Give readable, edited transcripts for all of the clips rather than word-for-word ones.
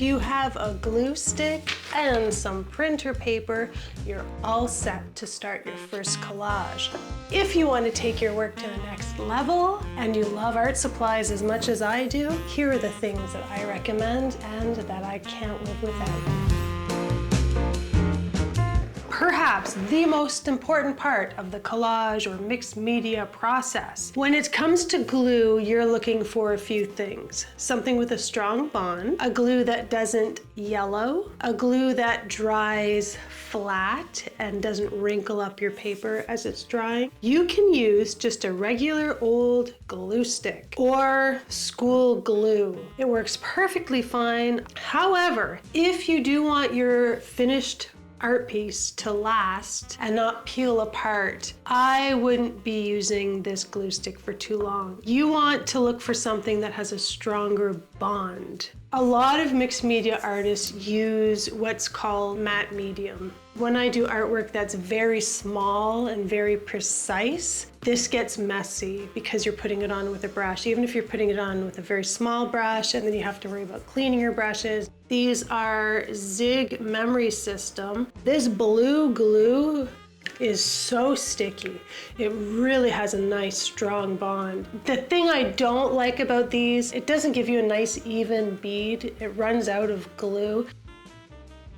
If you have a glue stick and some printer paper, you're all set to start your first collage. If you want to take your work to the next level and you love art supplies as much as I do, here are the things that I recommend and that I can't live without. Perhaps the most important part of the collage or mixed media process. When it comes to glue, you're looking for a few things. Something with a strong bond, a glue that doesn't yellow, a glue that dries flat and doesn't wrinkle up your paper as it's drying. You can use just a regular old glue stick or school glue. It works perfectly fine. However, if you do want your finished art piece to last and not peel apart, I wouldn't be using this glue stick for too long. You want to look for something that has a stronger bond. A lot of mixed media artists use what's called matte medium. When I do artwork that's very small and very precise, this gets messy because you're putting it on with a brush. Even if you're putting it on with a very small brush and then you have to worry about cleaning your brushes. These are Zig Memory System. This blue glue is so sticky. It really has a nice strong bond. The thing I don't like about these, it doesn't give you a nice even bead. It runs out of glue.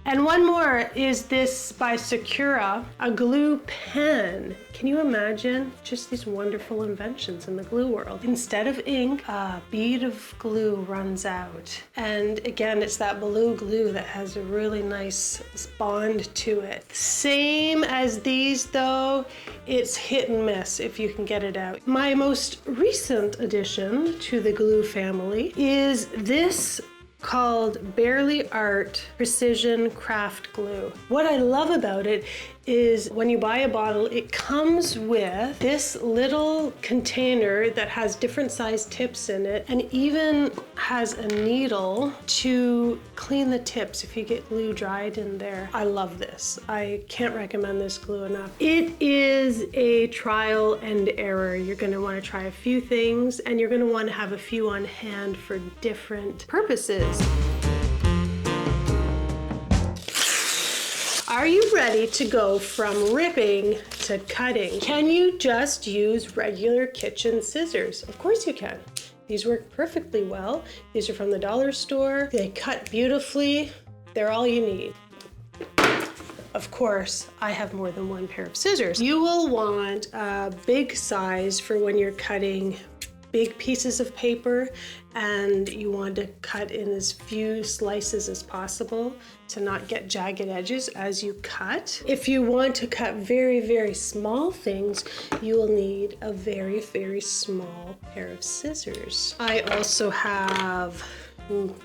And one more is this by Sakura, a glue pen. Can you imagine just these wonderful inventions in the glue world? Instead of ink, a bead of glue runs out. And again, it's that blue glue that has a really nice bond to it. Same as these though, it's hit and miss if you can get it out. My most recent addition to the glue family is this called Barely Art Precision Craft Glue. What I love about it is when you buy a bottle, it comes with this little container that has different size tips in it and even has a needle to clean the tips if you get glue dried in there. I love this. I can't recommend this glue enough. It is a trial and error. You're going to want to try a few things and you're going to want to have a few on hand for different purposes. Are you ready to go from ripping to cutting? Can you just use regular kitchen scissors? Of course you can. These work perfectly well. These are from the dollar store. They cut beautifully. They're all you need. Of course, I have more than one pair of scissors. You will want a big size for when you're cutting big pieces of paper and you want to cut in as few slices as possible to not get jagged edges as you cut. If you want to cut very, very small things, you will need a very, very small pair of scissors. I also have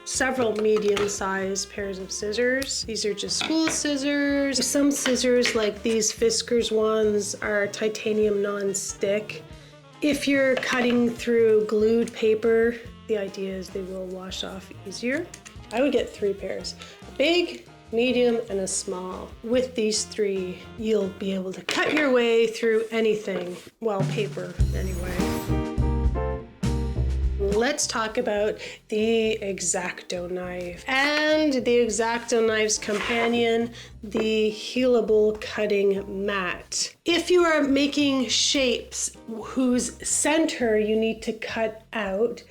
several medium-sized pairs of scissors. These are just school scissors. Some scissors, like these Fiskars ones, are titanium non-stick. If you're cutting through glued paper, the idea is they will wash off easier. I would get 3 pairs, a big, medium, and a small. With these 3, you'll be able to cut your way through anything, well, paper anyway. Let's talk about the X-Acto knife and the X-Acto knife's companion, the healable cutting mat. If you are making shapes whose center you need to cut out,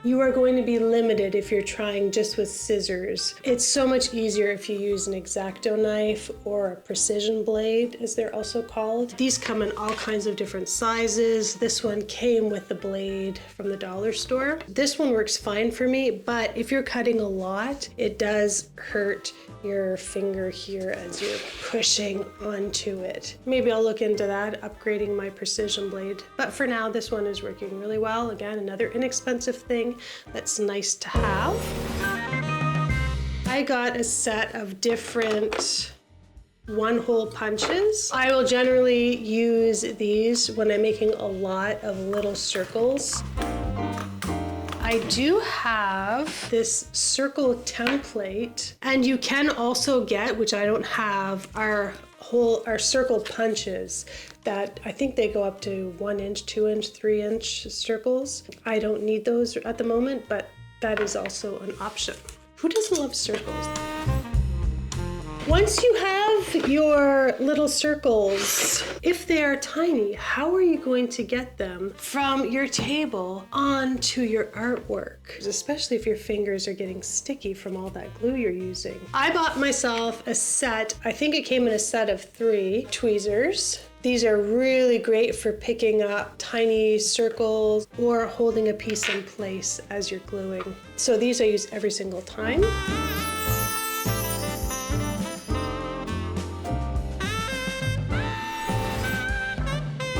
you are going to be limited if you're trying just with scissors. It's so much easier if you use an X-Acto knife or a precision blade, as they're also called. These come in all kinds of different sizes. This one came with the blade from the dollar store. This one works fine for me, but if you're cutting a lot, it does hurt your finger here as you're pushing onto it. Maybe I'll look into that, upgrading my precision blade. But for now, this one is working really well. Again, another inexpensive thing that's nice to have. I got a set of different one-hole punches. I will generally use these when I'm making a lot of little circles. I do have this circle template, and you can also get, which I don't have, our circle punches that I think they go up to 1 inch, 2 inch, 3 inch circles. I don't need those at the moment, but that is also an option. Who doesn't love circles? Once you have your little circles, if they are tiny, how are you going to get them from your table onto your artwork? Especially if your fingers are getting sticky from all that glue you're using. I bought myself a set, I think it came in a set of 3 tweezers. These are really great for picking up tiny circles or holding a piece in place as you're gluing. So these I use every single time.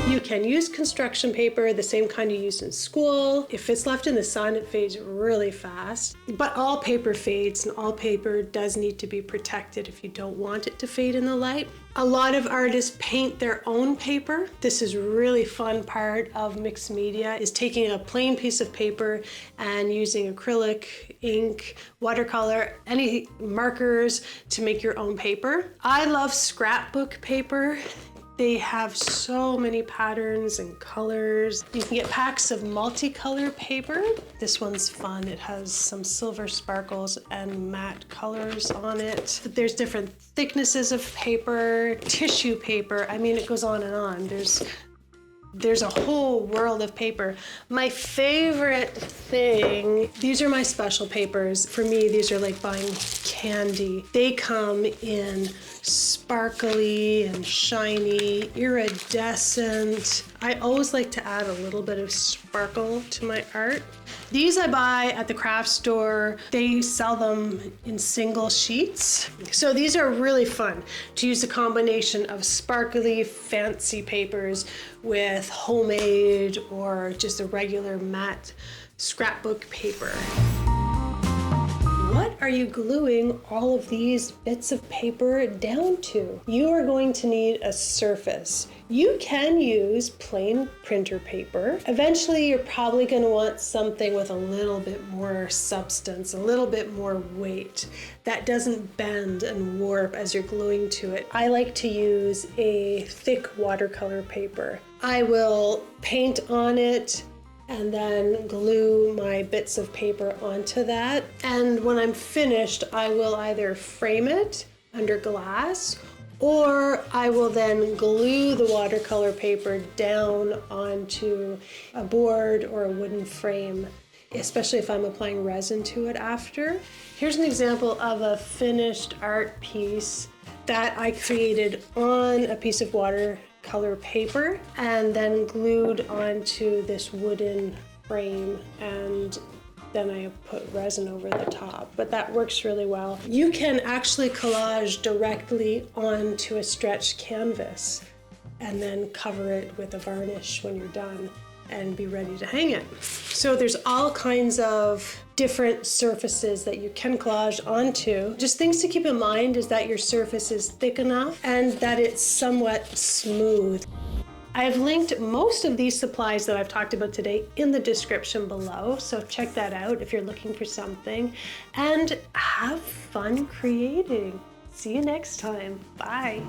You can use construction paper, the same kind you used in school. If it's left in the sun, it fades really fast. But all paper fades, and all paper does need to be protected if you don't want it to fade in the light. A lot of artists paint their own paper. This is a really fun part of mixed media, is taking a plain piece of paper and using acrylic, ink, watercolor, any markers to make your own paper. I love scrapbook paper. They have so many patterns and colors. You can get packs of multicolor paper. This one's fun. It has some silver sparkles and matte colors on it. There's different thicknesses of paper, tissue paper. I mean, it goes on and on. There's a whole world of paper. My favorite thing, these are my special papers. For me, these are like buying candy. They come in sparkly and shiny, iridescent. I always like to add a little bit of sparkle to my art. These I buy at the craft store. They sell them in single sheets. So these are really fun to use a combination of sparkly, fancy papers with homemade or just a regular matte scrapbook paper. What are you gluing all of these bits of paper down to? You are going to need a surface. You can use plain printer paper. Eventually, you're probably going to want something with a little bit more substance, a little bit more weight that doesn't bend and warp as you're gluing to it. I like to use a thick watercolor paper. I will paint on it and then glue my bits of paper onto that. And when I'm finished, I will either frame it under glass, or I will then glue the watercolor paper down onto a board or a wooden frame, especially if I'm applying resin to it after. Here's an example of a finished art piece that I created on a piece of watercolor paper and then glued onto this wooden frame, and then I put resin over the top, but that works really well. You can actually collage directly onto a stretched canvas and then cover it with a varnish when you're done and be ready to hang it. So there's all kinds of different surfaces that you can collage onto. Just things to keep in mind is that your surface is thick enough and that it's somewhat smooth. I've linked most of these supplies that I've talked about today in the description below, so check that out if you're looking for something, and have fun creating. See you next time. Bye.